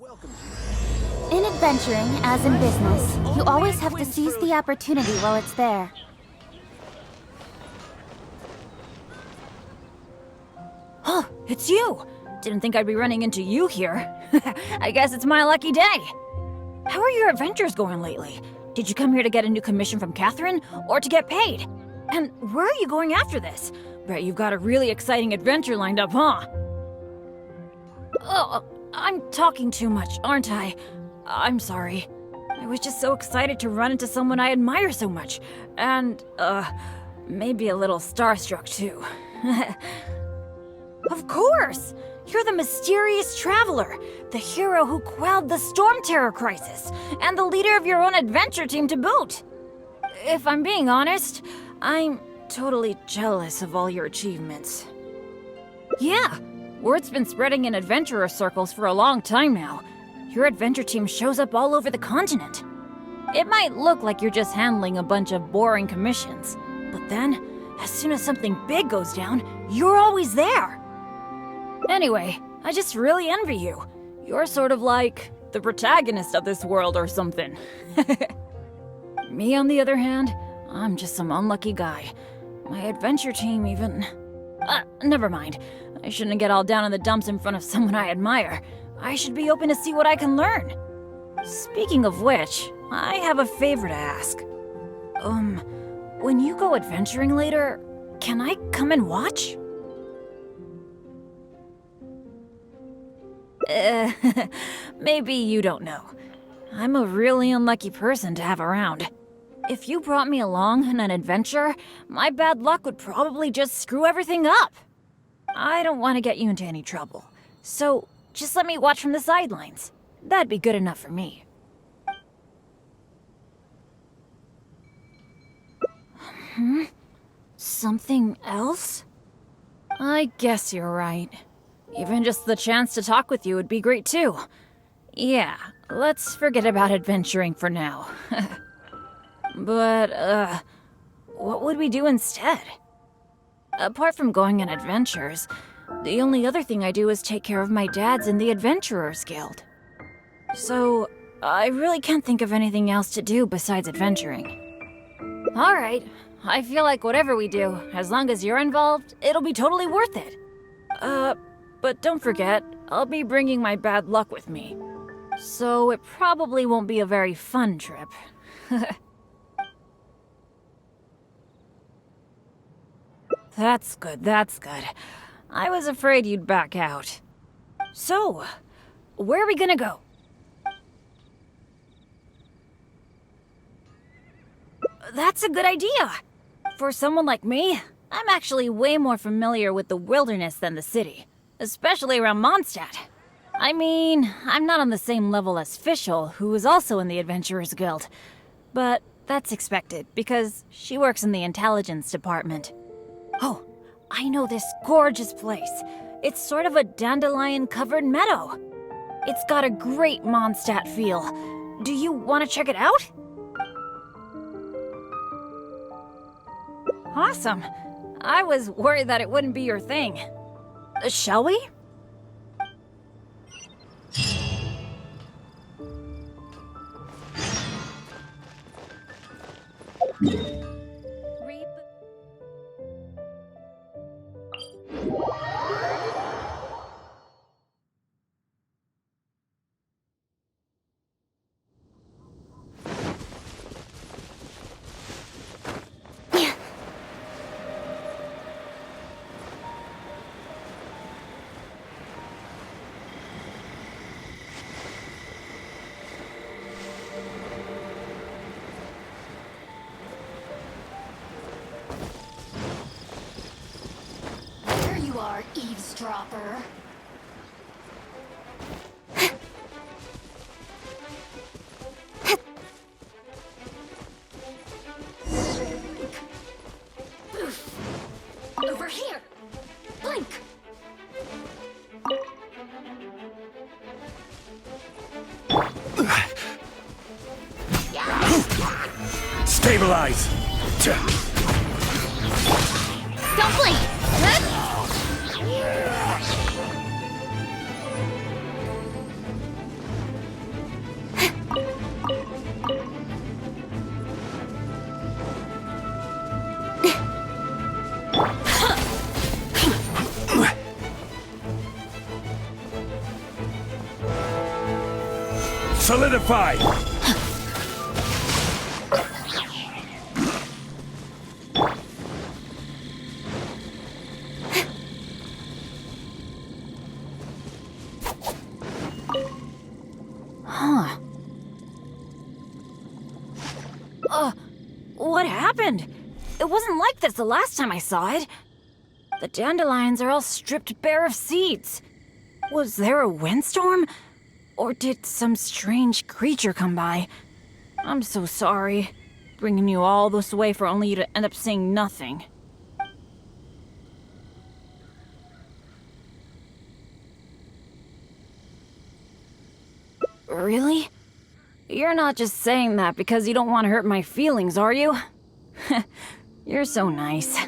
In adventuring, as in business, you always have to seize the opportunity while it's there. Huh, it's you! Didn't think I'd be running into you here. I guess it's my lucky day. How are your adventures going lately? Did you come here to get a new commission from Catherine, or to get paid? And where are you going after this? Bet you've got a really exciting adventure lined up, huh? Oh, I'm talking too much, aren't I? I'm sorry. I was just so excited to run into someone I admire so much. And, maybe a little starstruck too. Of course! You're the mysterious traveler, the hero who quelled the Storm Terror crisis, and the leader of your own adventure team to boot. If I'm being honest, I'm totally jealous of all your achievements. Yeah, word's been spreading in adventurer circles for a long time now. Your adventure team shows up all over the continent. It might look like you're just handling a bunch of boring commissions, but then, as soon as something big goes down, you're always there. Anyway, I just really envy you. You're sort of like the protagonist of this world or something. Me, on the other hand, I'm just some unlucky guy. My adventure team even... never mind. I shouldn't get all down in the dumps in front of someone I admire. I should be open to see what I can learn. Speaking of which, I have a favor to ask. When you go adventuring later, can I come and watch? Maybe you don't know. I'm a really unlucky person to have around. If you brought me along on an adventure, my bad luck would probably just screw everything up. I don't want to get you into any trouble, so just let me watch from the sidelines. That'd be good enough for me. Something else? I guess you're right. Even just the chance to talk with you would be great too. Yeah, let's forget about adventuring for now. But, what would we do instead? Apart from going on adventures, the only other thing I do is take care of my dad's in the Adventurers Guild. So, I really can't think of anything else to do besides adventuring. Alright, I feel like whatever we do, as long as you're involved, it'll be totally worth it. But don't forget, I'll be bringing my bad luck with me. So it probably won't be a very fun trip. That's good, that's good. I was afraid you'd back out. So, where are we gonna go? That's a good idea! For someone like me, I'm actually way more familiar with the wilderness than the city. Especially around Mondstadt. I mean, I'm not on the same level as Fischl, who is also in the Adventurers Guild. But that's expected, because she works in the intelligence department. Oh, I know this gorgeous place. It's sort of a dandelion-covered meadow. It's got a great Mondstadt feel. Do you want to check it out? Awesome. I was worried that it wouldn't be your thing. Shall we? Eavesdropper. Over here. Blink. Stabilize. Don't blink! Solidify! What happened? It wasn't like this the last time I saw it. The dandelions are all stripped bare of seeds. Was there a windstorm? Or did some strange creature come by? I'm so sorry, bringing you all this way for only you to end up seeing nothing. Really? You're not just saying that because you don't want to hurt my feelings, are you? You're so nice.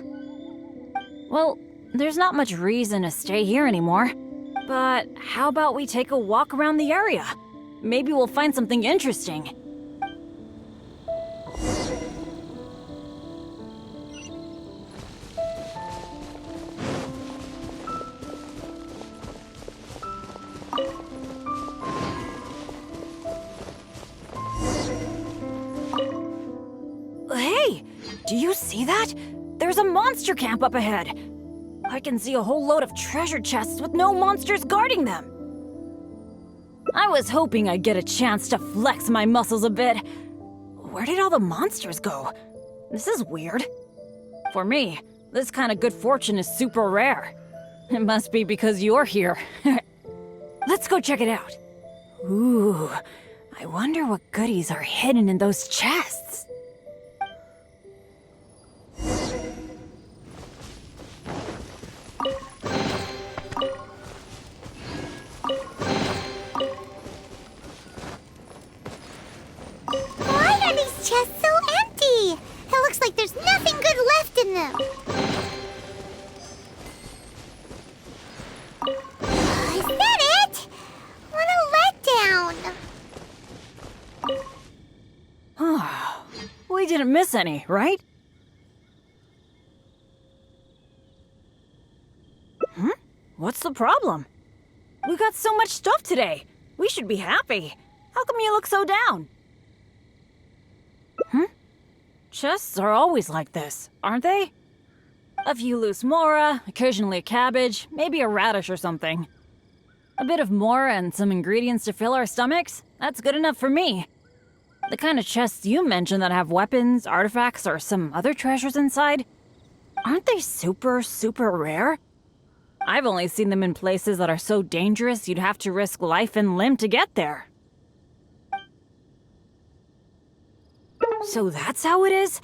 Well, there's not much reason to stay here anymore. But how about we take a walk around the area? Maybe we'll find something interesting. Hey! Do you see that? There's a monster camp up ahead. I can see a whole load of treasure chests with no monsters guarding them. I was hoping I'd get a chance to flex my muscles a bit. Where did all the monsters go? This is weird. For me, this kind of good fortune is super rare. It must be because you're here. Let's go check it out. Ooh, I wonder what goodies are hidden in those chests. Why are these chests so empty? It looks like there's nothing good left in them. Is that it? What a letdown. We didn't miss any, right? What's the problem? We got so much stuff today. We should be happy. How come you look so down? Chests are always like this, aren't they? A few loose mora, occasionally a cabbage, maybe a radish or something. A bit of mora and some ingredients to fill our stomachs, that's good enough for me. The kind of chests you mentioned that have weapons, artifacts, or some other treasures inside, aren't they super, super rare? I've only seen them in places that are so dangerous you'd have to risk life and limb to get there. So that's how it is?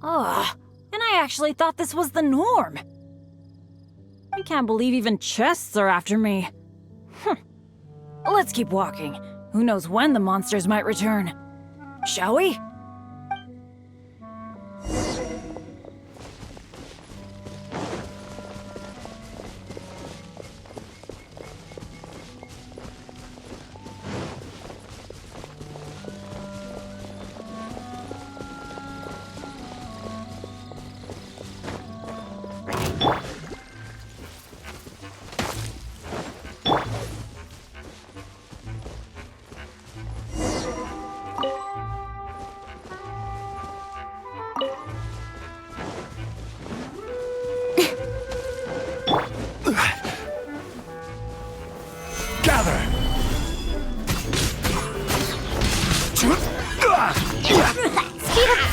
Ugh, and I actually thought this was the norm. I can't believe even chests are after me. Let's keep walking. Who knows when the monsters might return. Shall we? Gather! Speed up!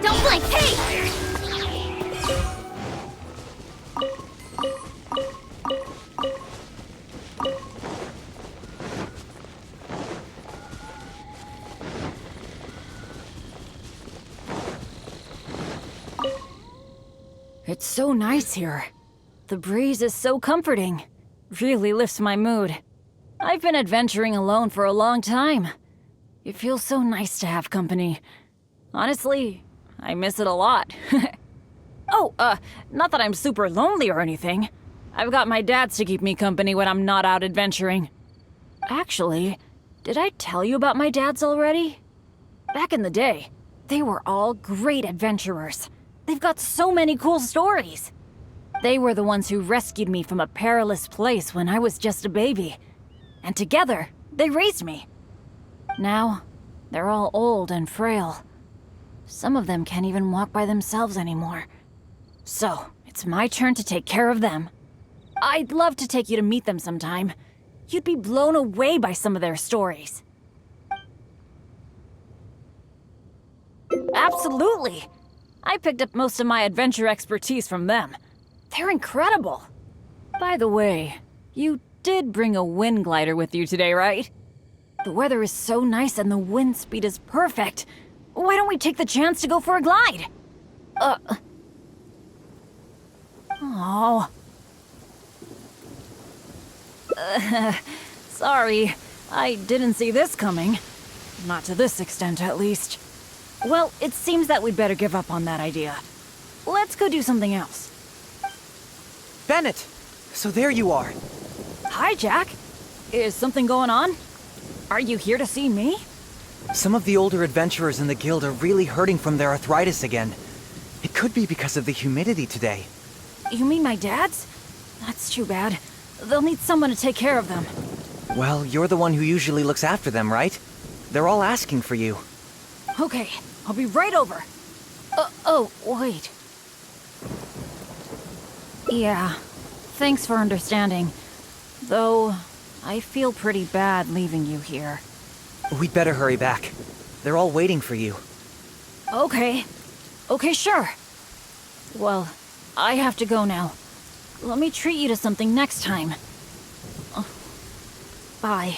Don't blink! Hey! It's so nice here. The breeze is so comforting. Really lifts my mood. I've been adventuring alone for a long time. It feels so nice to have company. Honestly, I miss it a lot. Oh, not that I'm super lonely or anything. I've got my dads to keep me company when I'm not out adventuring. Actually, did I tell you about my dads already? Back in the day, they were all great adventurers. They've got so many cool stories. They were the ones who rescued me from a perilous place when I was just a baby. And together, they raised me. Now, they're all old and frail. Some of them can't even walk by themselves anymore. So, it's my turn to take care of them. I'd love to take you to meet them sometime. You'd be blown away by some of their stories. Absolutely! I picked up most of my adventure expertise from them. They're incredible. By the way, you did bring a wind glider with you today, right? The weather is so nice and the wind speed is perfect. Why don't we take the chance to go for a glide? Oh. Sorry. I didn't see this coming. Not to this extent, at least. Well, it seems that we'd better give up on that idea. Let's go do something else. Bennett! So there you are. Hi, Jack. Is something going on? Are you here to see me? Some of the older adventurers in the guild are really hurting from their arthritis again. It could be because of the humidity today. You mean my dad's? That's too bad. They'll need someone to take care of them. Well, you're the one who usually looks after them, right? They're all asking for you. Okay, I'll be right over. Oh, wait. Yeah, thanks for understanding. Though, I feel pretty bad leaving you here. We'd better hurry back. They're all waiting for you. Okay. Okay, sure. Well, I have to go now. Let me treat you to something next time. Bye.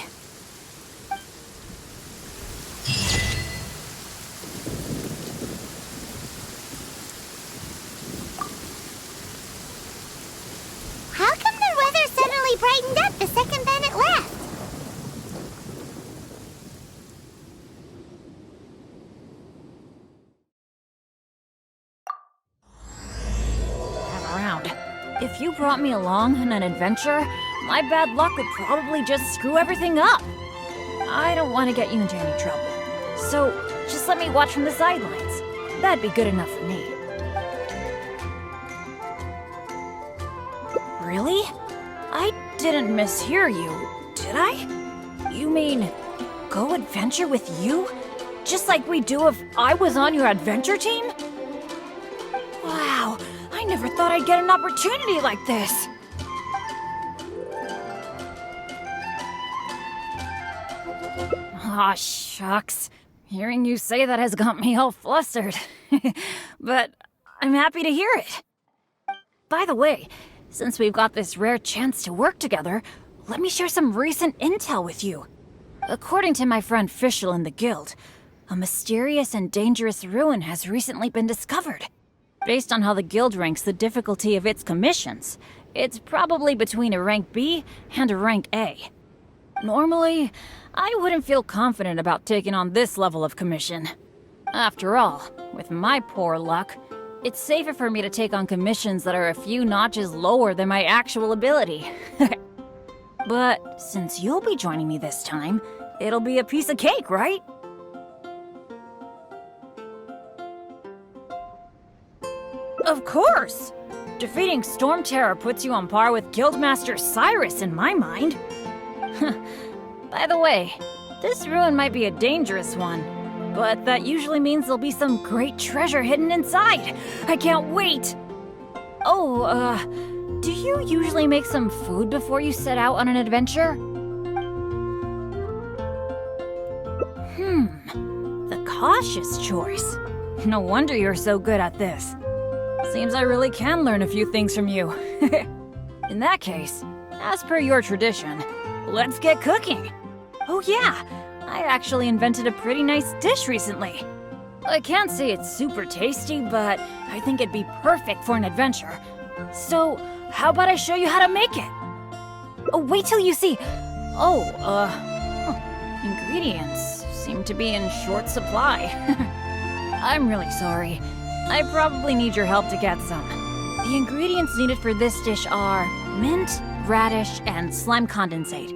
How come the weather suddenly brightened up the second Bennett left? Around. If you brought me along on an adventure, my bad luck would probably just screw everything up. I don't want to get you into any trouble. So, just let me watch from the sidelines. That'd be good enough for me. Really? I didn't mishear you, did I? You mean, go adventure with you? Just like we do if I was on your adventure team? Wow, I never thought I'd get an opportunity like this. Aw, shucks. Hearing you say that has got me all flustered. But I'm happy to hear it. By the way, since we've got this rare chance to work together, let me share some recent intel with you. According to my friend Fischl in the guild, a mysterious and dangerous ruin has recently been discovered. Based on how the guild ranks the difficulty of its commissions, it's probably between a rank B and a rank A. Normally, I wouldn't feel confident about taking on this level of commission. After all, with my poor luck, it's safer for me to take on commissions that are a few notches lower than my actual ability. But since you'll be joining me this time, it'll be a piece of cake, right? Of course! Defeating Storm Terror puts you on par with Guildmaster Cyrus in my mind. By the way, this ruin might be a dangerous one, but that usually means there'll be some great treasure hidden inside. I can't wait! Oh, do you usually make some food before you set out on an adventure? The cautious choice. No wonder you're so good at this. Seems I really can learn a few things from you. In that case, as per your tradition, let's get cooking. Oh yeah, I actually invented a pretty nice dish recently. I can't say it's super tasty, but I think it'd be perfect for an adventure. So, how about I show you how to make it? Oh, wait till you see. Ingredients. seem to be in short supply. I'm really sorry. I probably need your help to get some. The ingredients needed for this dish are mint, radish, and slime condensate.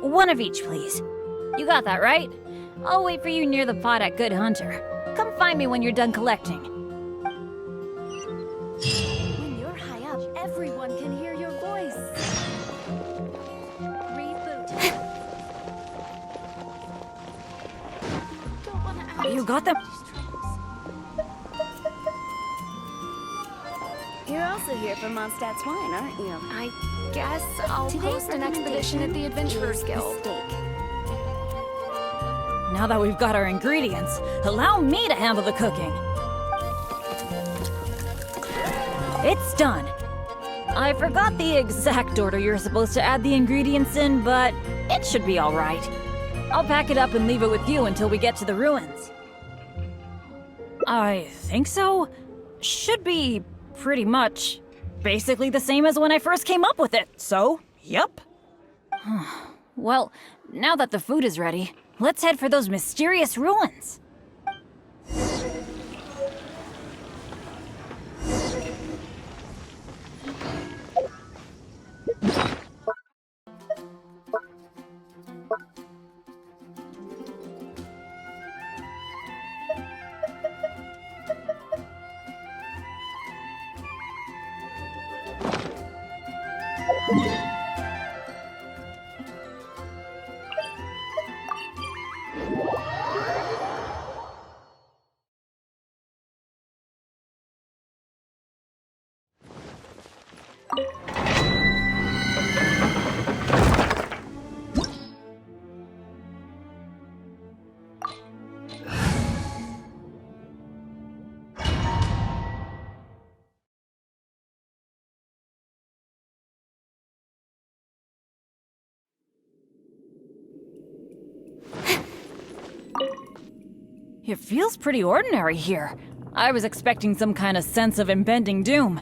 One of each, please. You got that, right? I'll wait for you near the pot at Good Hunter. Come find me when you're done collecting. When you're high up, everyone can hear your voice. Reboot. Don't wanna act. You got them? You're also here for Mondstadt's wine, aren't you? I guess I'll post an expedition at the Adventurers Guild. Now that we've got our ingredients, allow me to handle the cooking. It's done. I forgot the exact order you're supposed to add the ingredients in, but it should be all right. I'll pack it up and leave it with you until we get to the ruins. I think so. Should be pretty much basically the same as when I first came up with it, so, yep. Well, now that the food is ready, let's head for those mysterious ruins. It feels pretty ordinary here. I was expecting some kind of sense of impending doom.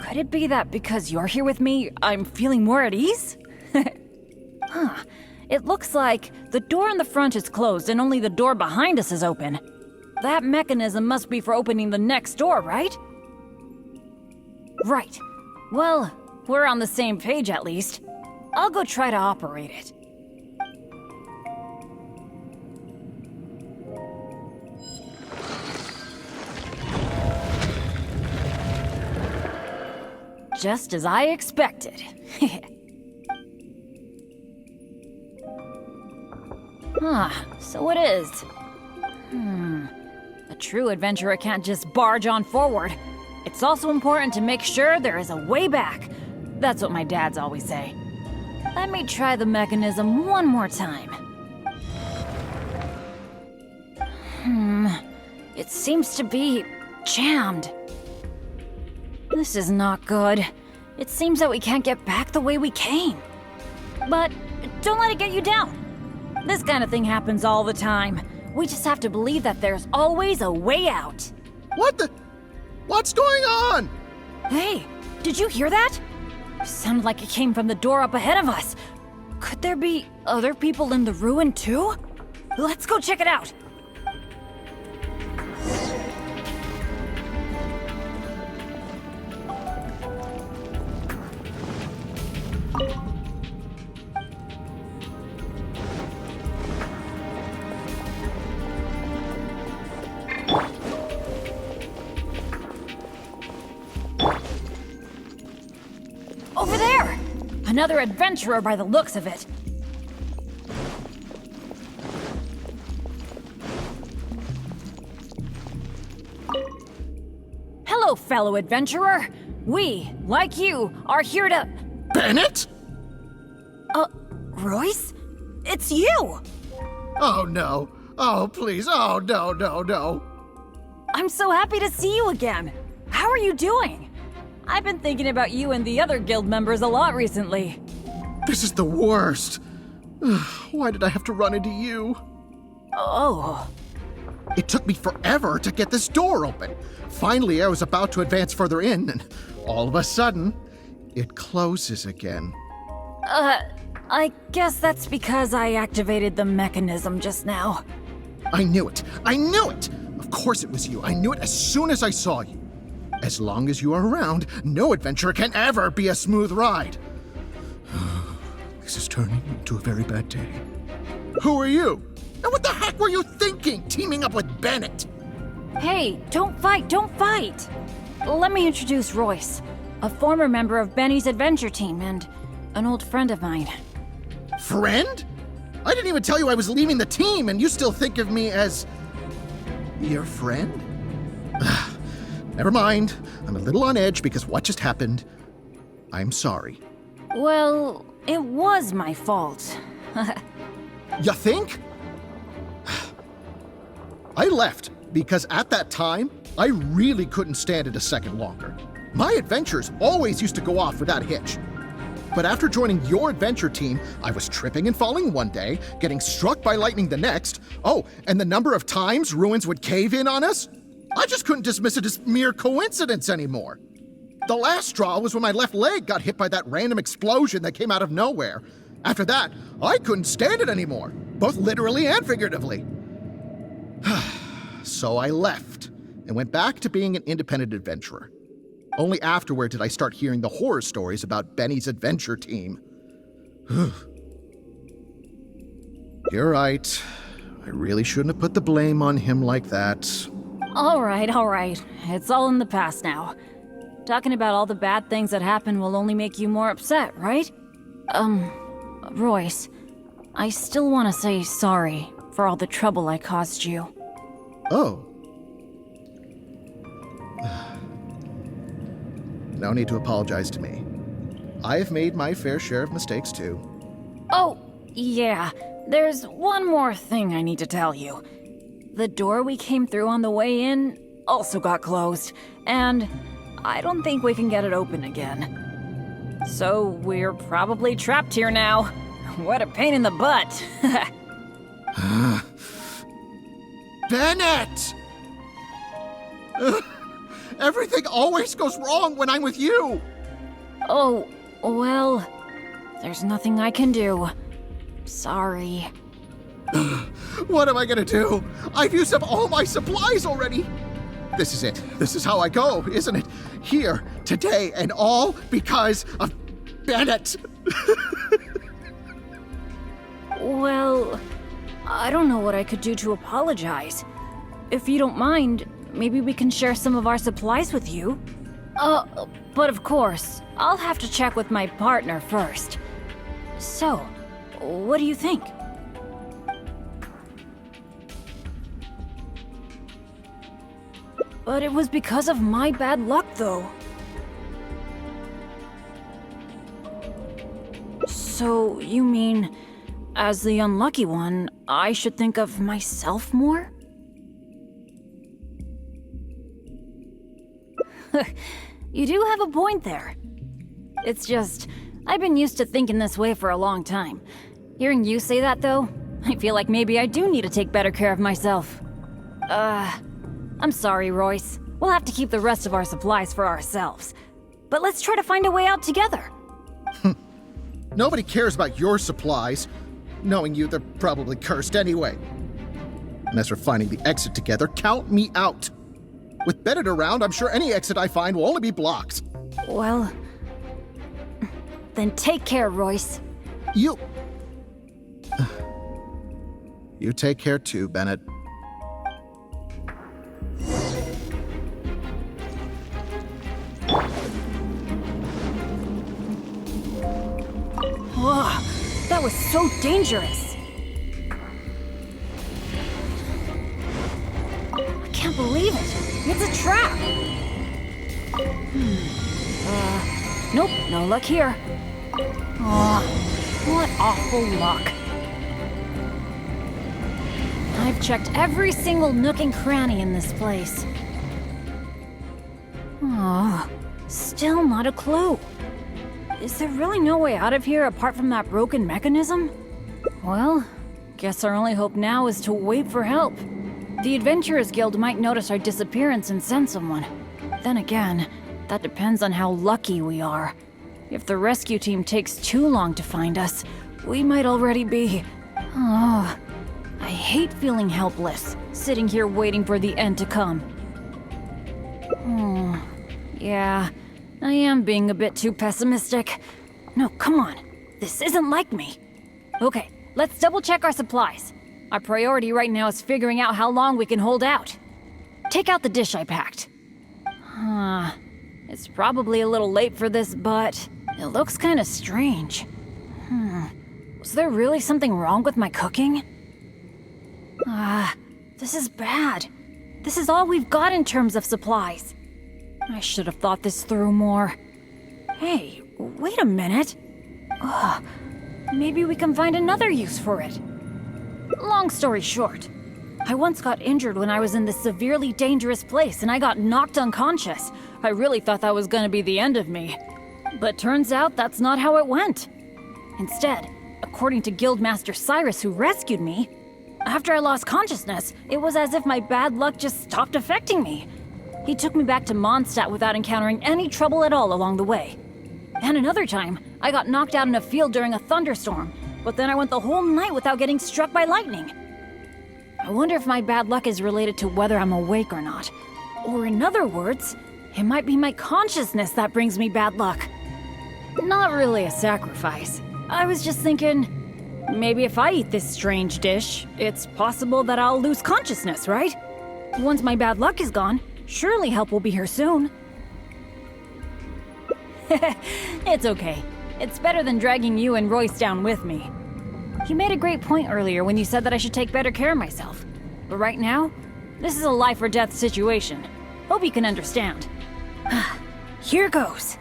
Could it be that because you're here with me, I'm feeling more at ease? Huh. It looks like the door in the front is closed and only the door behind us is open. That mechanism must be for opening the next door, right? Right. Well, we're on the same page at least. I'll go try to operate it. Just as I expected. So it is. A true adventurer can't just barge on forward. It's also important to make sure there is a way back. That's what my dads always say. Let me try the mechanism one more time. It seems to be jammed. This is not good. It seems that we can't get back the way we came. But don't let it get you down. This kind of thing happens all the time. We just have to believe that there's always a way out. What the? What's going on? Hey, did you hear that? It sounded like it came from the door up ahead of us. Could there be other people in the ruin too? Let's go check it out. Over there! Another adventurer by the looks of it. Hello, fellow adventurer. We, like you, are here to... Bennett? Royce? It's you! Oh no. Oh please. Oh no, no, no. I'm so happy to see you again. How are you doing? I've been thinking about you and the other guild members a lot recently. This is the worst. Why did I have to run into you? Oh. It took me forever to get this door open. Finally, I was about to advance further in, and all of a sudden, it closes again. I guess that's because I activated the mechanism just now. I knew it! I knew it! Of course it was you. I knew it as soon as I saw you. As long as you are around, no adventure can ever be a smooth ride. This is turning into a very bad day. Who are you? And what the heck were you thinking, teaming up with Bennett? Hey, don't fight, don't fight! Let me introduce Royce, a former member of Benny's adventure team and an old friend of mine. Friend? I didn't even tell you I was leaving the team, and you still think of me as... your friend? Never mind. I'm a little on edge because what just happened. I'm sorry. Well, it was my fault. You think? I left because at that time, I really couldn't stand it a second longer. My adventures always used to go off without a hitch. But after joining your adventure team, I was tripping and falling one day, getting struck by lightning the next. Oh, and the number of times ruins would cave in on us? I just couldn't dismiss it as mere coincidence anymore. The last straw was when my left leg got hit by that random explosion that came out of nowhere. After that, I couldn't stand it anymore, both literally and figuratively. So I left and went back to being an independent adventurer. Only afterward did I start hearing the horror stories about Benny's adventure team. You're right. I really shouldn't have put the blame on him like that. All right. It's all in the past now. Talking about all the bad things that happened will only make you more upset, right? Royce, I still want to say sorry for all the trouble I caused you. Oh. No need to apologize to me. I have made my fair share of mistakes too. Oh, yeah. There's one more thing I need to tell you. The door we came through on the way in also got closed, and I don't think we can get it open again. So we're probably trapped here now. What a pain in the butt. Bennett! Everything always goes wrong when I'm with you! Oh, well, there's nothing I can do. Sorry. What am I gonna do? I've used up all my supplies already! This is it. This is how I go, isn't it? Here, today, and all because of Bennett! Well, I don't know what I could do to apologize. If you don't mind, maybe we can share some of our supplies with you. But of course, I'll have to check with my partner first. So, what do you think? But it was because of my bad luck, though. So, you mean, as the unlucky one, I should think of myself more? You do have a point there. It's just, I've been used to thinking this way for a long time. Hearing you say that, though, I feel like maybe I do need to take better care of myself. I'm sorry, Royce. We'll have to keep the rest of our supplies for ourselves. But let's try to find a way out together. Nobody cares about your supplies. Knowing you, they're probably cursed anyway. And as for finding the exit together, count me out. With Bennett around, I'm sure any exit I find will only be blocked. Well, then take care, Royce. You take care too, Bennett. Ugh, that was so dangerous. I can't believe it. It's a trap. Nope, no luck here. Aw, what awful luck. I've checked every single nook and cranny in this place. Oh, still not a clue. Is there really no way out of here apart from that broken mechanism? Well, guess our only hope now is to wait for help. The Adventurers Guild might notice our disappearance and send someone. Then again, that depends on how lucky we are. If the rescue team takes too long to find us, we might already be... Oh, I hate feeling helpless, sitting here waiting for the end to come. Yeah, I am being a bit too pessimistic. No, come on. This isn't like me. Okay, let's double check our supplies. Our priority right now is figuring out how long we can hold out. Take out the dish I packed. It's probably a little late for this, but it looks kind of strange. Was there really something wrong with my cooking? This is bad. This is all we've got in terms of supplies. I should have thought this through more. Hey, wait a minute. Maybe we can find another use for it. Long story short, I once got injured when I was in this severely dangerous place and I got knocked unconscious. I really thought that was gonna be the end of me. But turns out that's not how it went. Instead, according to Guildmaster Cyrus who rescued me, after I lost consciousness, it was as if my bad luck just stopped affecting me. He took me back to Mondstadt without encountering any trouble at all along the way. And another time, I got knocked out in a field during a thunderstorm, but then I went the whole night without getting struck by lightning. I wonder if my bad luck is related to whether I'm awake or not. Or in other words, it might be my consciousness that brings me bad luck. Not really a sacrifice. I was just thinking, maybe if I eat this strange dish, it's possible that I'll lose consciousness, right? Once my bad luck is gone, surely help will be here soon. It's okay. It's better than dragging you and Royce down with me. You made a great point earlier when you said that I should take better care of myself. But right now, this is a life or death situation. Hope you can understand. Here goes.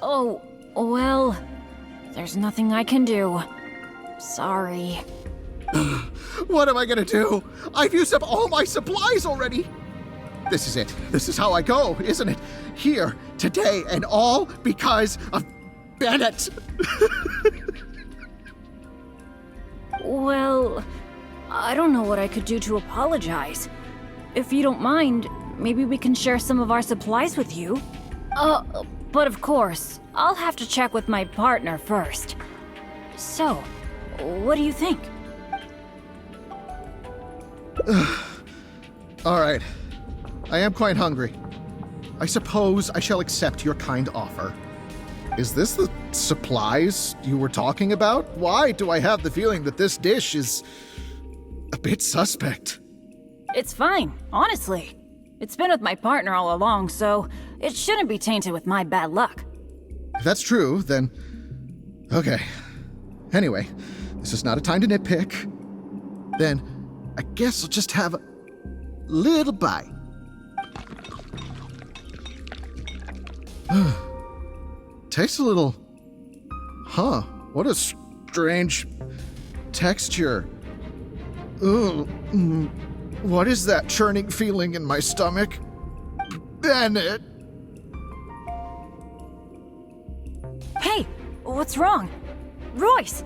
Oh, well, there's nothing I can do. Sorry. What am I gonna do? I've used up all my supplies already! This is it. This is how I go, isn't it? Here, today, and all because of Bennett! Well, I don't know what I could do to apologize. If you don't mind, maybe we can share some of our supplies with you. But of course, I'll have to check with my partner first. So, what do you think? All right. I am quite hungry. I suppose I shall accept your kind offer. Is this the supplies you were talking about? Why do I have the feeling that this dish is a bit suspect? It's fine, honestly. It's been with my partner all along, so it shouldn't be tainted with my bad luck. If that's true, then... okay. Anyway, this is not a time to nitpick. Then, I guess I'll just have a little bite. Tastes a little... huh, what a strange texture. Ugh. What is that churning feeling in my stomach? Bennett! Hey, what's wrong? Royce!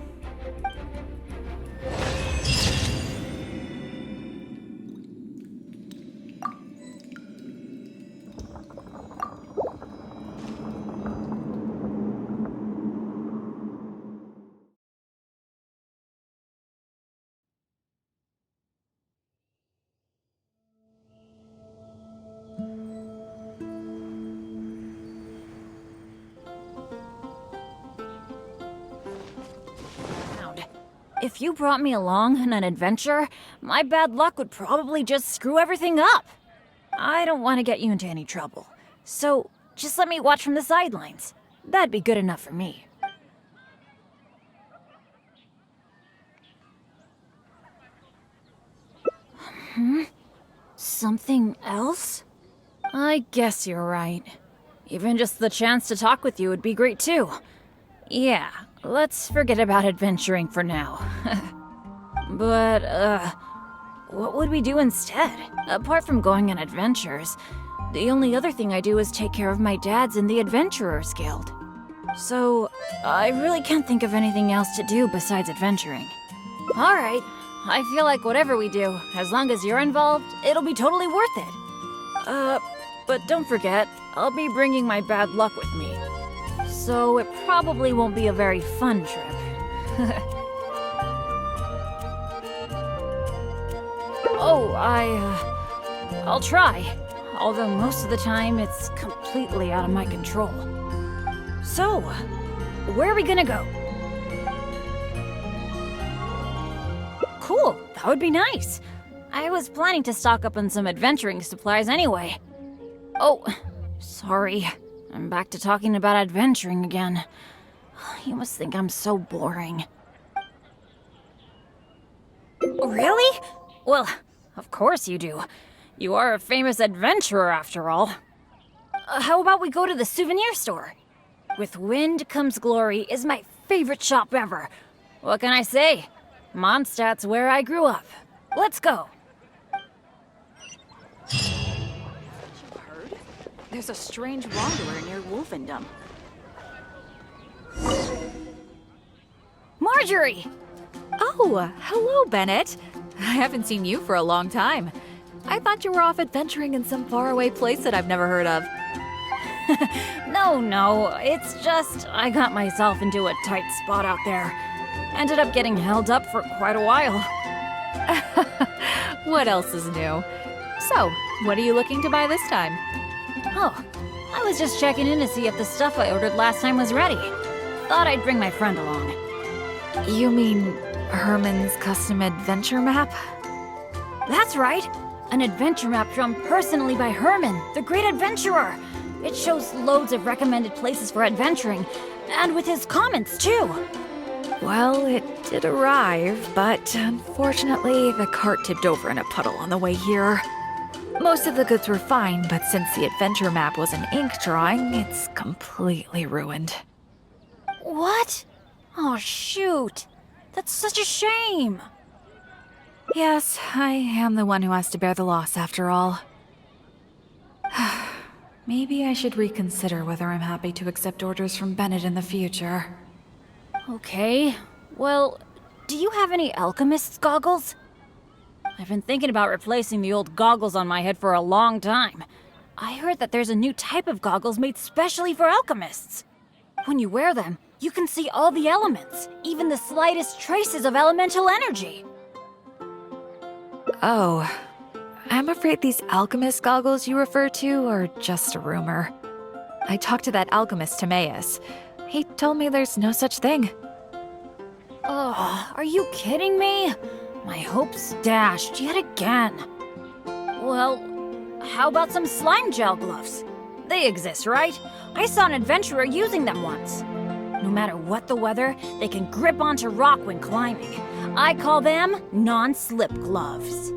If you brought me along on an adventure, my bad luck would probably just screw everything up. I don't want to get you into any trouble, so just let me watch from the sidelines. That'd be good enough for me. Something else? I guess you're right. Even just the chance to talk with you would be great too. Yeah, let's forget about adventuring for now. But, what would we do instead? Apart from going on adventures, the only other thing I do is take care of my dad's in the Adventurers Guild. So, I really can't think of anything else to do besides adventuring. Alright, I feel like whatever we do, as long as you're involved, it'll be totally worth it. But don't forget, I'll be bringing my bad luck with me. So it probably won't be a very fun trip. Oh, I'll try. Although most of the time, it's completely out of my control. So, where are we gonna go? Cool, that would be nice. I was planning to stock up on some adventuring supplies anyway. Oh, sorry. I'm back to talking about adventuring again. You must think I'm so boring. Really? Well, of course you do. You are a famous adventurer after all. How about we go to the souvenir store? With Wind Comes Glory is my favorite shop ever. What can I say? Mondstadt's where I grew up. Let's go. There's a strange wanderer near Wolfendom. Marjorie! Oh, hello, Bennett. I haven't seen you for a long time. I thought you were off adventuring in some faraway place that I've never heard of. No, it's just I got myself into a tight spot out there. Ended up getting held up for quite a while. What else is new? So, what are you looking to buy this time? Oh, I was just checking in to see if the stuff I ordered last time was ready. Thought I'd bring my friend along. You mean Herman's custom adventure map? That's right! An adventure map drawn personally by Herman, the great adventurer! It shows loads of recommended places for adventuring, and with his comments too! Well, it did arrive, but unfortunately the cart tipped over in a puddle on the way here. Most of the goods were fine, but since the adventure map was an ink drawing, it's completely ruined. What? Oh shoot! That's such a shame! Yes, I am the one who has to bear the loss after all. Maybe I should reconsider whether I'm happy to accept orders from Bennett in the future. Okay, well, do you have any alchemist's goggles? I've been thinking about replacing the old goggles on my head for a long time. I heard that there's a new type of goggles made specially for alchemists. When you wear them, you can see all the elements, even the slightest traces of elemental energy. Oh, I'm afraid these alchemist goggles you refer to are just a rumor. I talked to that alchemist, Timaeus. He told me there's no such thing. Oh, are you kidding me? My hopes dashed yet again. Well, how about some slime gel gloves? They exist, right? I saw an adventurer using them once. No matter what the weather, they can grip onto rock when climbing. I call them non-slip gloves.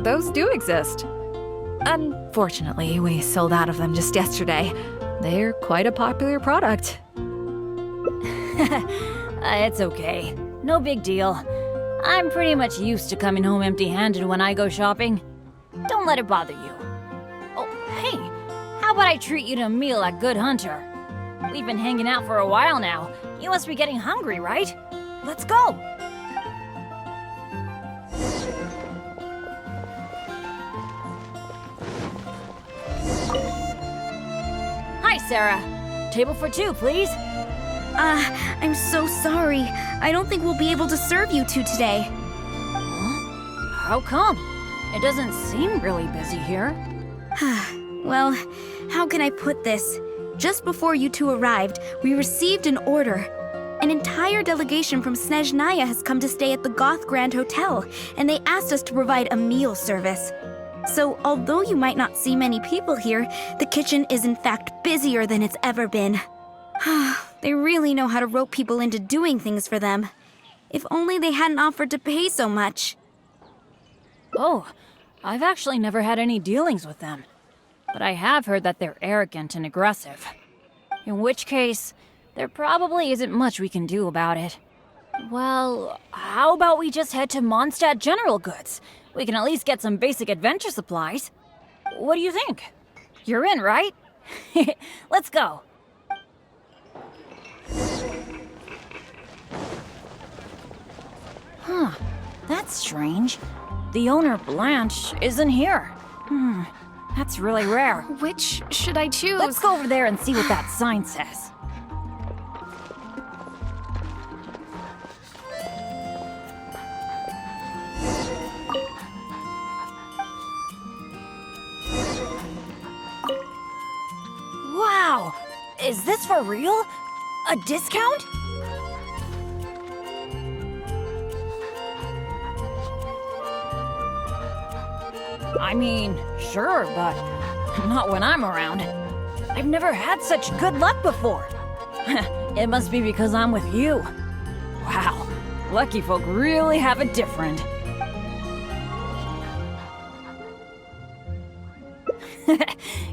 Those do exist. Unfortunately, we sold out of them just yesterday. They're quite a popular product. It's okay. No big deal. I'm pretty much used to coming home empty-handed when I go shopping. Don't let it bother you. Oh, hey, how about I treat you to a meal at Good Hunter? We've been hanging out for a while now. You must be getting hungry, right? Let's go! Hi, Sarah. Table for two, please. I'm so sorry. I don't think we'll be able to serve you two today. How come? It doesn't seem really busy here. Well, how can I put this? Just before you two arrived, we received an order. An entire delegation from Snezhnaya has come to stay at the Goth Grand Hotel, and they asked us to provide a meal service. So, although you might not see many people here, the kitchen is in fact busier than it's ever been. They really know how to rope people into doing things for them. If only they hadn't offered to pay so much. Oh, I've actually never had any dealings with them. but I have heard that they're arrogant and aggressive. In which case, there probably isn't much we can do about it. Well, how about we just head to Mondstadt General Goods? We can at least get some basic adventure supplies. What do you think? You're in, right? Let's go. Huh, that's strange. The owner, Blanche, isn't here. That's really rare. Which should I choose? Let's go over there and see what that sign says. Wow! Is this for real? A discount? I mean, sure, but not when I'm around. I've never had such good luck before. It must be because I'm with you. Wow, lucky folk really have it different.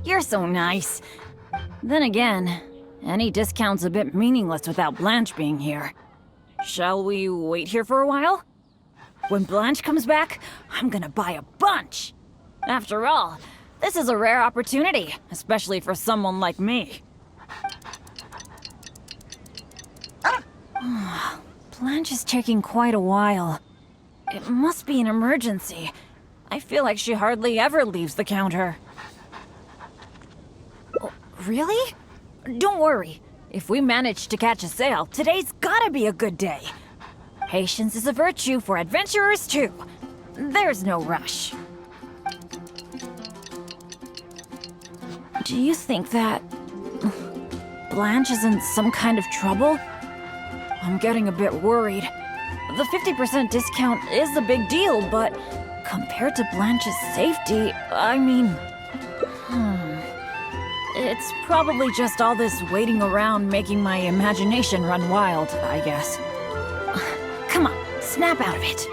You're so nice. Then again, any discount's a bit meaningless without Blanche being here. Shall we wait here for a while? When Blanche comes back, I'm gonna buy a bunch. After all, this is a rare opportunity, especially for someone like me. Blanche is taking quite a while. It must be an emergency. I feel like she hardly ever leaves the counter. Oh, really? Don't worry. If we manage to catch a sale, today's gotta be a good day. Patience is a virtue for adventurers too. There's no rush. Do you think that Blanche is in some kind of trouble? I'm getting a bit worried. The 50% discount is a big deal, but compared to Blanche's safety, I mean... It's probably just all this waiting around making my imagination run wild, I guess. Come on, snap out of it.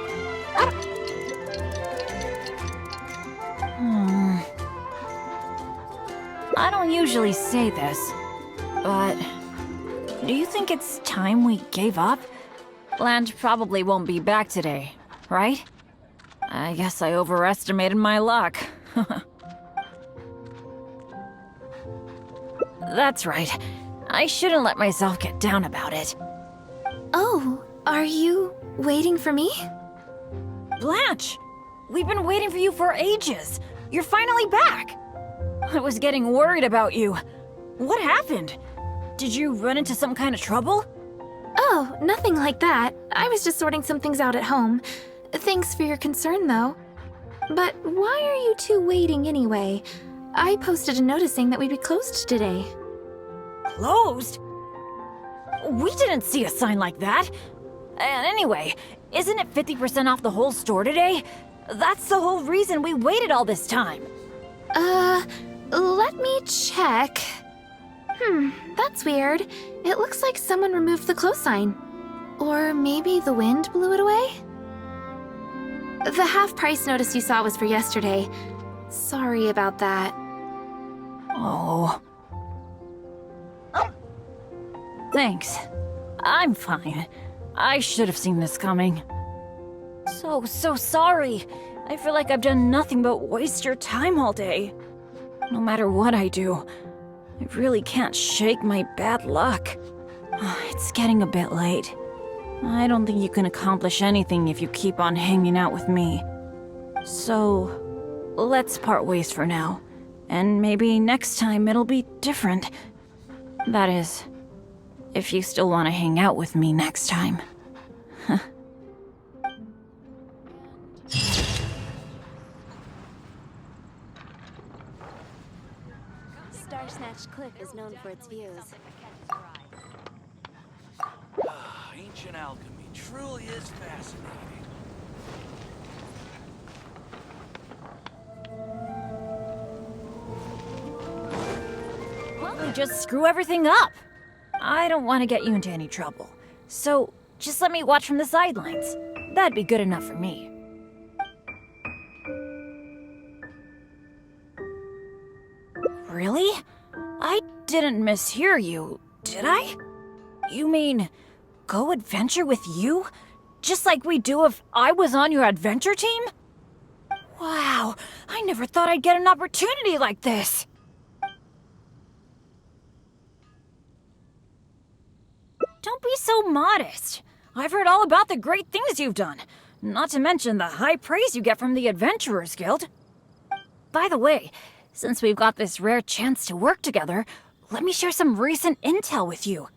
I don't usually say this, but do you think it's time we gave up? Blanche probably won't be back today, right? I guess I overestimated my luck. That's right. I shouldn't let myself get down about it. Oh, are you waiting for me? Blanche! We've been waiting for you for ages. You're finally back. I was getting worried about you. What happened? Did you run into some kind of trouble? Oh, nothing like that. I was just sorting some things out at home. Thanks for your concern, though. But why are you two waiting anyway? I posted a notice saying that we'd be closed today. Closed? We didn't see a sign like that. And anyway, isn't it 50% off the whole store today? That's the whole reason we waited all this time. Let me check. That's weird. It looks like someone removed the close sign. Or maybe the wind blew it away? The half-price notice you saw was for yesterday. Sorry about that. Oh. Thanks. I'm fine. I should have seen this coming. So sorry. I feel like I've done nothing but waste your time all day. No matter what I do, I really can't shake my bad luck. It's getting a bit late. I don't think you can accomplish anything if you keep on hanging out with me. So, let's part ways for now. And maybe next time it'll be different. That is, if you still want to hang out with me next time. Star-Snatched Cliff is known for its views. Ancient alchemy truly is fascinating. We just screw everything up. I don't want to get you into any trouble. So, just let me watch from the sidelines. That'd be good enough for me. didn't mishear you, did I? You mean, go adventure with you? Just like we do if I was on your adventure team? Wow, I never thought I'd get an opportunity like this. Don't be so modest. I've heard all about the great things you've done, not to mention the high praise you get from the Adventurers Guild. By the way, since we've got this rare chance to work together, let me share some recent intel with you.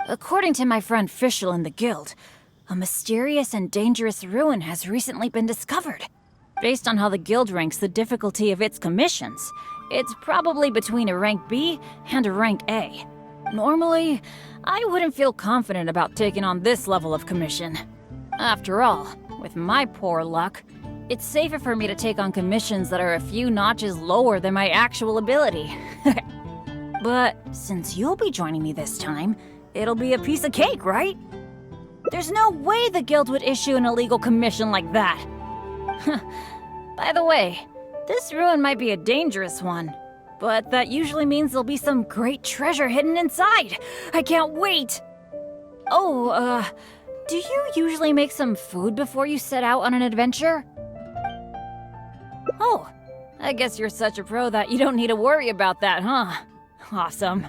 According to my friend Fischl in the guild, a mysterious and dangerous ruin has recently been discovered. Based on how the guild ranks the difficulty of its commissions, it's probably between a rank B and a rank A. Normally, I wouldn't feel confident about taking on this level of commission. After all, with my poor luck, it's safer for me to take on commissions that are a few notches lower than my actual ability. But since you'll be joining me this time, it'll be a piece of cake, right? There's no way the guild would issue an illegal commission like that. By the way, this ruin might be a dangerous one, but that usually means there'll be some great treasure hidden inside. I can't wait! Oh, do you usually make some food before you set out on an adventure? Oh, I guess you're such a pro that you don't need to worry about that, huh? Awesome.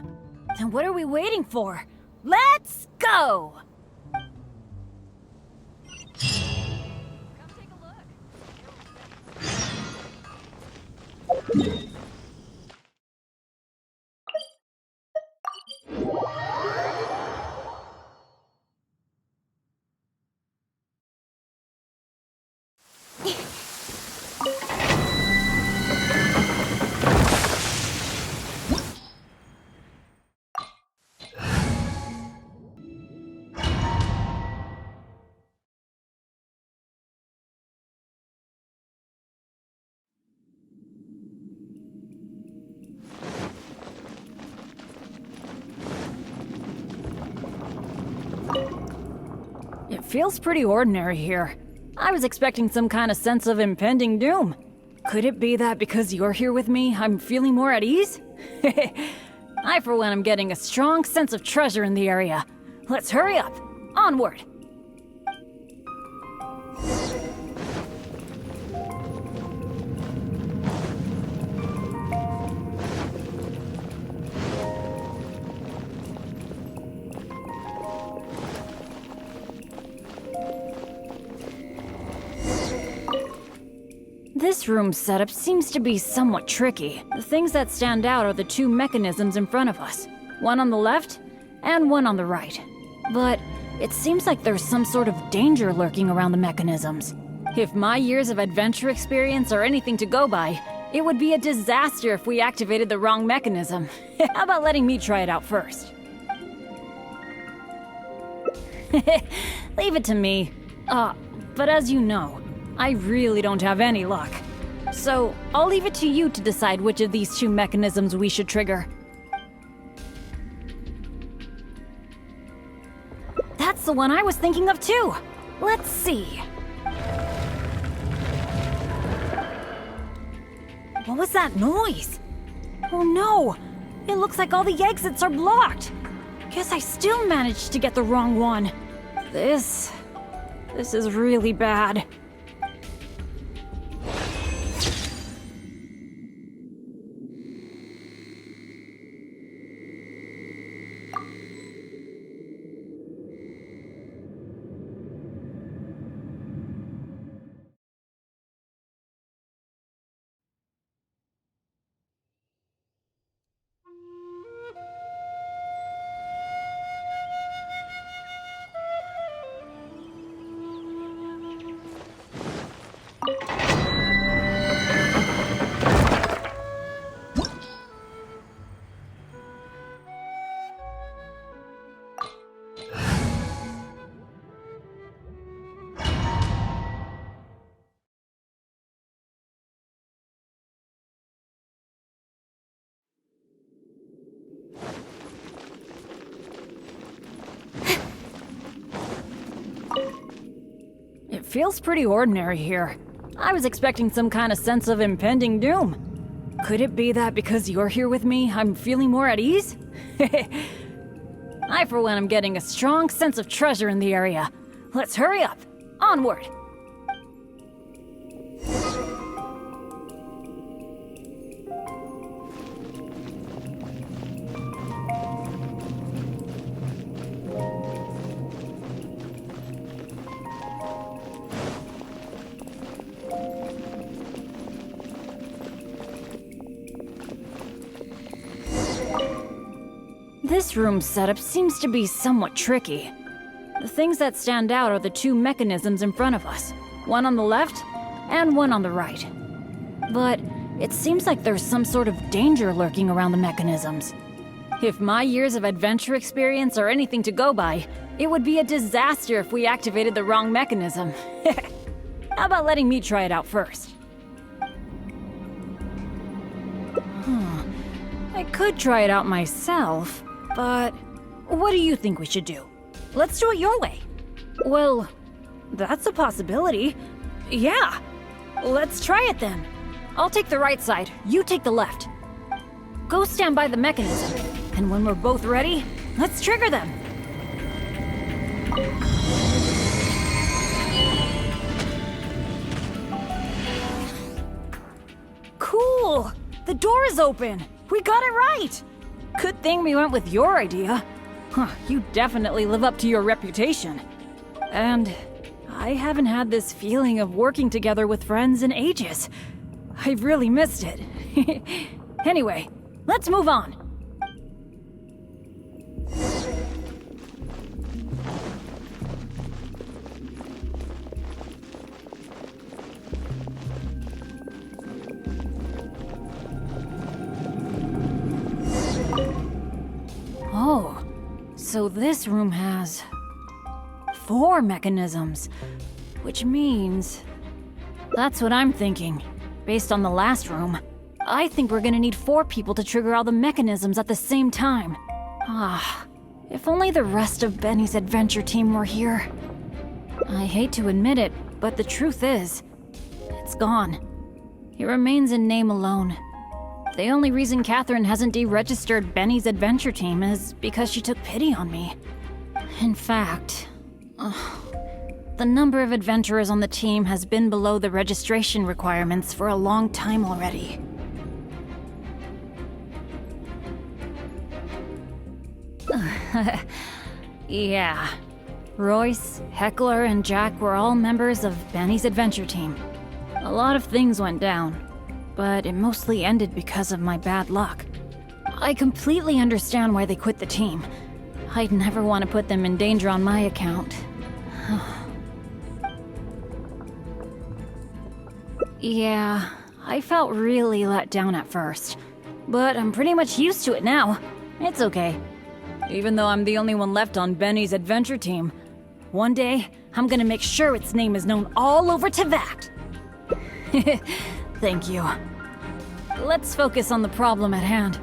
Then what are we waiting for? Let's go! It feels pretty ordinary here. I was expecting some kind of sense of impending doom. Could it be that because you're here with me, I'm feeling more at ease? I, for one, am getting a strong sense of treasure in the area. Let's hurry up. Onward. This room's setup seems to be somewhat tricky. The things that stand out are the two mechanisms in front of us. One on the left, and one on the right. But it seems like there's some sort of danger lurking around the mechanisms. If my years of adventure experience are anything to go by, it would be a disaster if we activated the wrong mechanism. How about letting me try it out first? Leave it to me. But as you know, I really don't have any luck. So, I'll leave it to you to decide which of these two mechanisms we should trigger. That's the one I was thinking of too. Let's see. What was that noise? Oh no! It looks like all the exits are blocked. Guess I still managed to get the wrong one. This is really bad. It feels pretty ordinary here. I was expecting some kind of sense of impending doom. Could it be that because you're here with me, I'm feeling more at ease? I, for one, am getting a strong sense of treasure in the area. Let's hurry up. Onward. This room setup seems to be somewhat tricky. The things that stand out are the two mechanisms in front of us, one on the left and one on the right. But it seems like there's some sort of danger lurking around the mechanisms. If my years of adventure experience are anything to go by, it would be a disaster if we activated the wrong mechanism. How about letting me try it out first? I could try it out myself, but what do you think we should do? Let's do it your way. Well, that's a possibility. Yeah, let's try it then. I'll take the right side, you take the left. Go stand by the mechanism, and when we're both ready, let's trigger them. Cool! The door is open! We got it right! Good thing we went with your idea. You definitely live up to your reputation. And I haven't had this feeling of working together with friends in ages. I've really missed it. Anyway, let's move on. Oh, so this room has 4 mechanisms, which means... That's what I'm thinking. Based on the last room, I think we're gonna need 4 people to trigger all the mechanisms at the same time. If only the rest of Benny's adventure team were here. I hate to admit it, but the truth is, it's gone. It remains in name alone. The only reason Catherine hasn't deregistered Benny's adventure team is because she took pity on me. In fact, the number of adventurers on the team has been below the registration requirements for a long time already. Yeah. Royce, Heckler, and Jack were all members of Benny's adventure team. A lot of things went down, but it mostly ended because of my bad luck. I completely understand why they quit the team. I'd never want to put them in danger on my account. Yeah, I felt really let down at first, but I'm pretty much used to it now. It's okay. Even though I'm the only one left on Benny's adventure team, one day I'm gonna make sure its name is known all over Teyvat. Thank you. Let's focus on the problem at hand.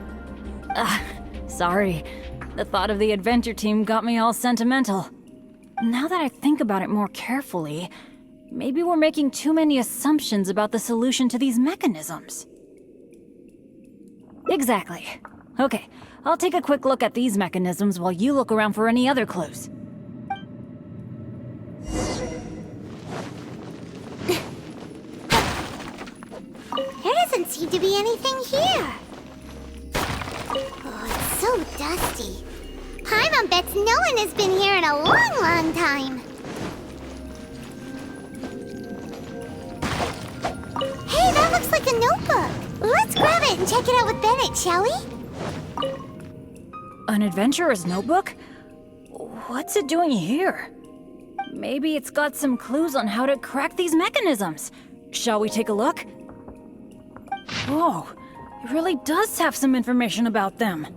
Sorry. The thought of the adventure team got me all sentimental. Now that I think about it more carefully, maybe we're making too many assumptions about the solution to these mechanisms. Exactly. Okay, I'll take a quick look at these mechanisms while you look around for any other clues. There doesn't seem to be anything here. Oh, it's so dusty. Paimon bets no one has been here in a long, long time. Hey, that looks like a notebook. Let's grab it and check it out with Bennett, shall we? An adventurer's notebook? What's it doing here? Maybe it's got some clues on how to crack these mechanisms. Shall we take a look? Whoa, it really does have some information about them.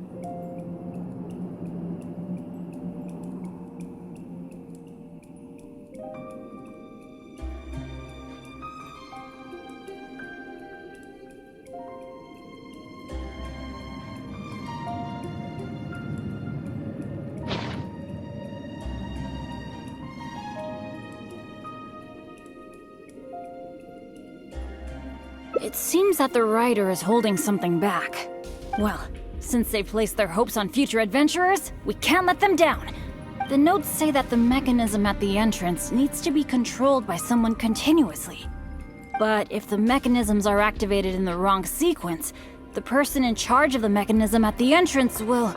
It seems that the writer is holding something back. Well, since they placed their hopes on future adventurers, we can't let them down. The notes say that the mechanism at the entrance needs to be controlled by someone continuously. But if the mechanisms are activated in the wrong sequence, the person in charge of the mechanism at the entrance will...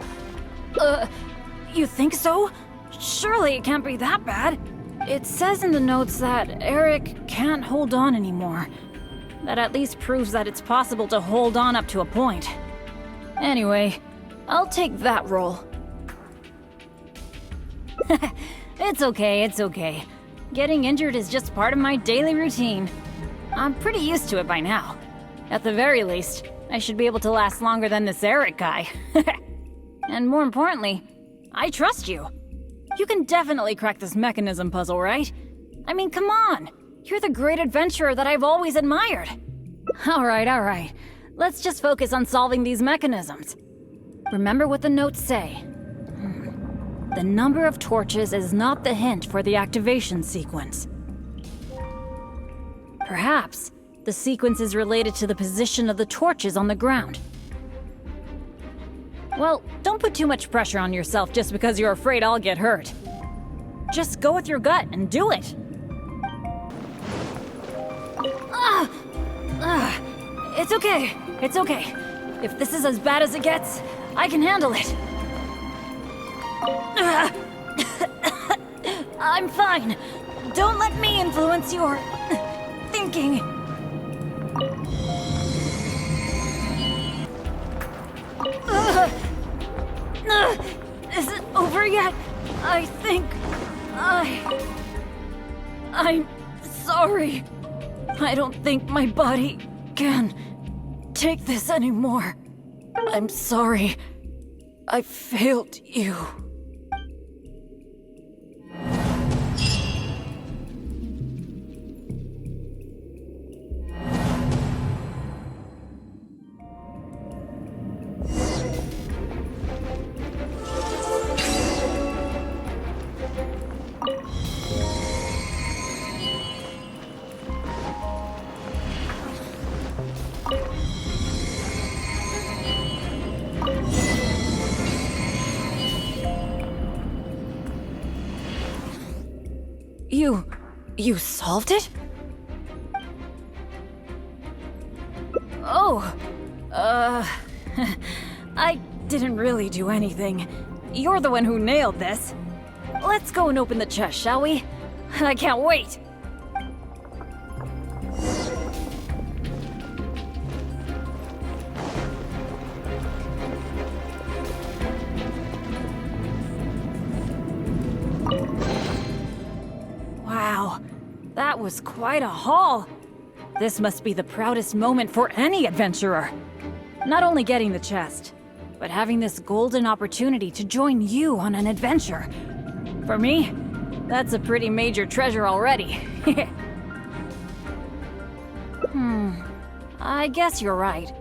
You think so? Surely it can't be that bad. It says in the notes that Eric can't hold on anymore. That at least proves that it's possible to hold on up to a point. Anyway, I'll take that role. It's okay. Getting injured is just part of my daily routine. I'm pretty used to it by now. At the very least, I should be able to last longer than this Eric guy. And more importantly, I trust you. You can definitely crack this mechanism puzzle, right? I mean, come on! You're the great adventurer that I've always admired. Alright. Let's just focus on solving these mechanisms. Remember what the notes say. The number of torches is not the hint for the activation sequence. Perhaps the sequence is related to the position of the torches on the ground. Well, don't put too much pressure on yourself just because you're afraid I'll get hurt. Just go with your gut and do it. It's okay. If this is as bad as it gets, I can handle it. I'm fine. Don't let me influence your thinking. Is it over yet? I think I'm sorry. I don't think my body can take this anymore. I'm sorry. I failed you. You solved it? Oh, I didn't really do anything. You're the one who nailed this. Let's go and open the chest, shall we? I can't wait. Wow, that was quite a haul. This must be the proudest moment for any adventurer. Not only getting the chest, but having this golden opportunity to join you on an adventure. For me, that's a pretty major treasure already. I guess you're right.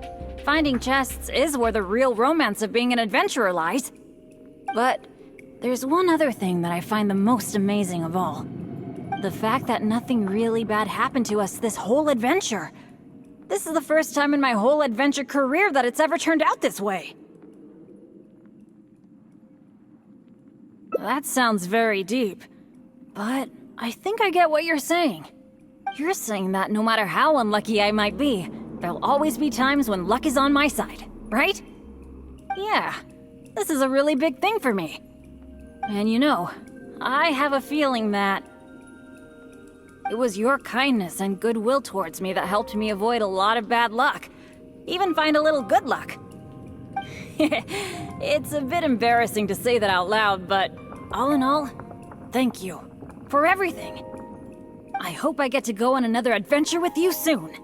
Finding chests is where the real romance of being an adventurer lies. But there's one other thing that I find the most amazing of all. The fact that nothing really bad happened to us this whole adventure. This is the first time in my whole adventure career that it's ever turned out this way. That sounds very deep, but I think I get what you're saying. You're saying that no matter how unlucky I might be, there'll always be times when luck is on my side, right? Yeah, this is a really big thing for me. And you know, I have a feeling that it was your kindness and goodwill towards me that helped me avoid a lot of bad luck. Even find a little good luck. It's a bit embarrassing to say that out loud, but all in all, thank you for everything. I hope I get to go on another adventure with you soon.